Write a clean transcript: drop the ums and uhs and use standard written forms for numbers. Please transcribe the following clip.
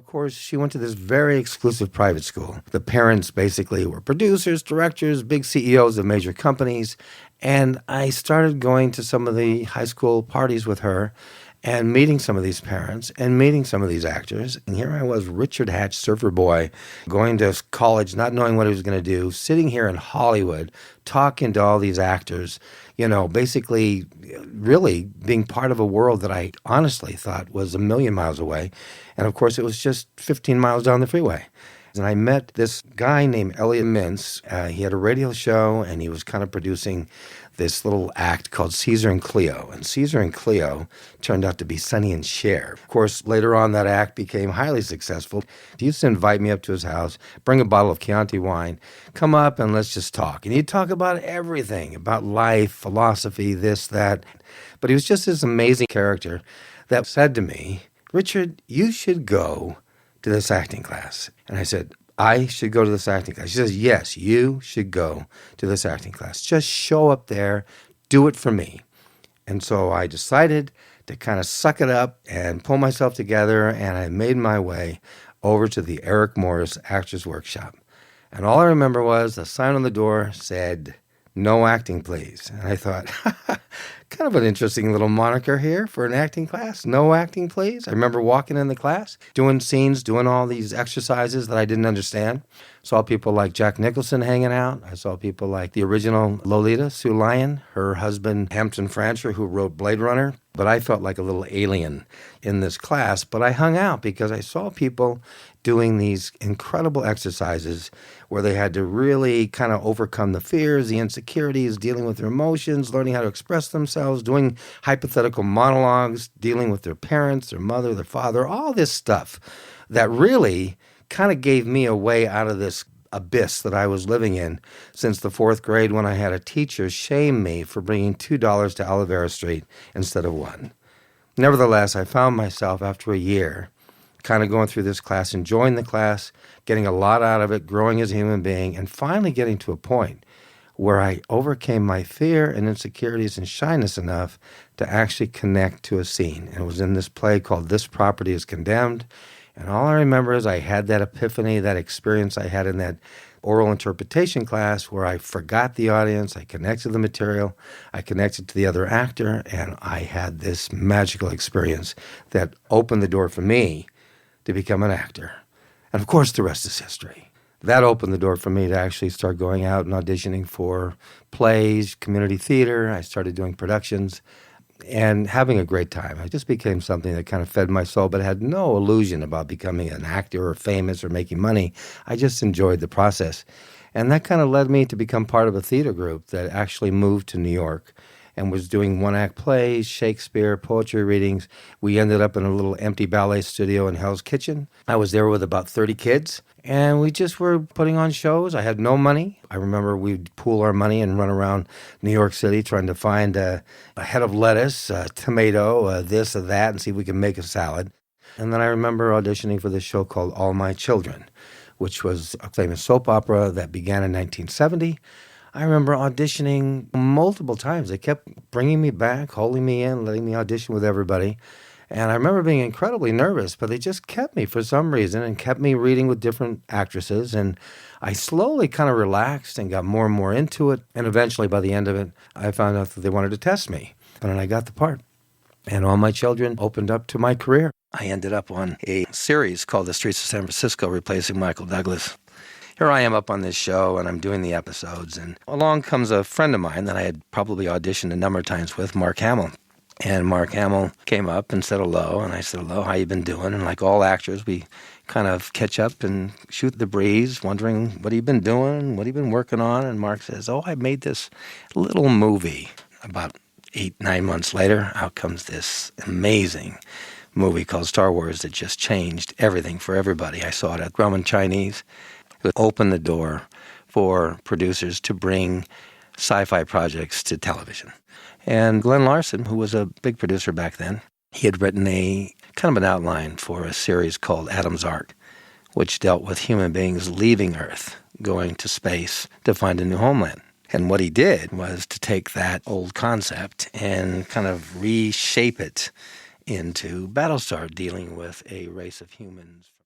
of course, she went to this very exclusive private school. The parents basically were producers, directors, big CEOs of major companies. And I started going to some of the high school parties with her and meeting some of these parents and meeting some of these actors. And here I was, Richard Hatch, surfer boy, going to college, not knowing what he was going to do, sitting here in Hollywood, talking to all these actors, basically really being part of a world that I honestly thought was a million miles away. And of course, it was just 15 miles down the freeway. And I met this guy named Elliot Mintz. He had a radio show, and he was kind of producing this little act called Caesar and Cleo. And Caesar and Cleo turned out to be Sonny and Cher. Of course, later on, that act became highly successful. He used to invite me up to his house, bring a bottle of Chianti wine, come up and let's just talk. And he'd talk about everything, about life, philosophy, this, that. But he was just this amazing character that said to me, Richard, you should go to this acting class. And I said, I should go to this acting class. She says, yes, you should go to this acting class. Just show up there, do it for me. And so I decided to kind of suck it up and pull myself together, and I made my way over to the Eric Morris Actors Workshop. And all I remember was the sign on the door said, no acting, please. And I thought, kind of an interesting little moniker here for an acting class. No acting, please. I remember walking in the class, doing scenes, doing all these exercises that I didn't understand. Saw people like Jack Nicholson hanging out. I saw people like the original Lolita, Sue Lyon, her husband, Hampton Francher, who wrote Blade Runner. But I felt like a little alien in this class. But I hung out because I saw people doing these incredible exercises where they had to really kind of overcome the fears, the insecurities, dealing with their emotions, learning how to express themselves, doing hypothetical monologues, dealing with their parents, their mother, their father, all this stuff that really kind of gave me a way out of this abyss that I was living in since the fourth grade, when I had a teacher shame me for bringing $2 to Olivera Street instead of $1. Nevertheless, I found myself after a year kind of going through this class, enjoying the class, getting a lot out of it, growing as a human being, and finally getting to a point where I overcame my fear and insecurities and shyness enough to actually connect to a scene. And it was in this play called This Property is Condemned. And all I remember is I had that epiphany, that experience I had in that oral interpretation class where I forgot the audience, I connected to the material, I connected to the other actor, and I had this magical experience that opened the door for me to become an actor. And of course, the rest is history. That opened the door for me to actually start going out and auditioning for plays, community theater. I started doing productions and having a great time. It just became something that kind of fed my soul, but had no illusion about becoming an actor or famous or making money. I just enjoyed the process. And that kind of led me to become part of a theater group that actually moved to New York and was doing one-act plays, Shakespeare, poetry readings. We ended up in a little empty ballet studio in Hell's Kitchen. I was there with about 30 kids, and we just were putting on shows. I had no money. I remember we'd pool our money and run around New York City trying to find a head of lettuce, a tomato, this or that, and see if we could make a salad. And then I remember auditioning for this show called All My Children, which was a famous soap opera that began in 1970. I remember auditioning multiple times. They kept bringing me back, holding me in, letting me audition with everybody. And I remember being incredibly nervous, but they just kept me for some reason and kept me reading with different actresses. And I slowly kind of relaxed and got more and more into it. And eventually, by the end of it, I found out that they wanted to test me. And I got the part. And All My Children opened up to my career. I ended up on a series called The Streets of San Francisco, replacing Michael Douglas. Here I am up on this show, and I'm doing the episodes, and along comes a friend of mine that I had probably auditioned a number of times with, Mark Hamill. And Mark Hamill came up and said hello, and I said, hello, how you been doing? And like all actors, we kind of catch up and shoot the breeze, wondering, what have you been doing? What have you been working on? And Mark says, I made this little movie. About 8-9 months later, out comes this amazing movie called Star Wars that just changed everything for everybody. I saw it at Roman Chinese. It opened the door for producers to bring sci-fi projects to television. And Glenn Larson, who was a big producer back then, he had written a kind of an outline for a series called Adam's Ark, which dealt with human beings leaving Earth, going to space to find a new homeland. And what he did was to take that old concept and kind of reshape it into Battlestar, dealing with a race of humans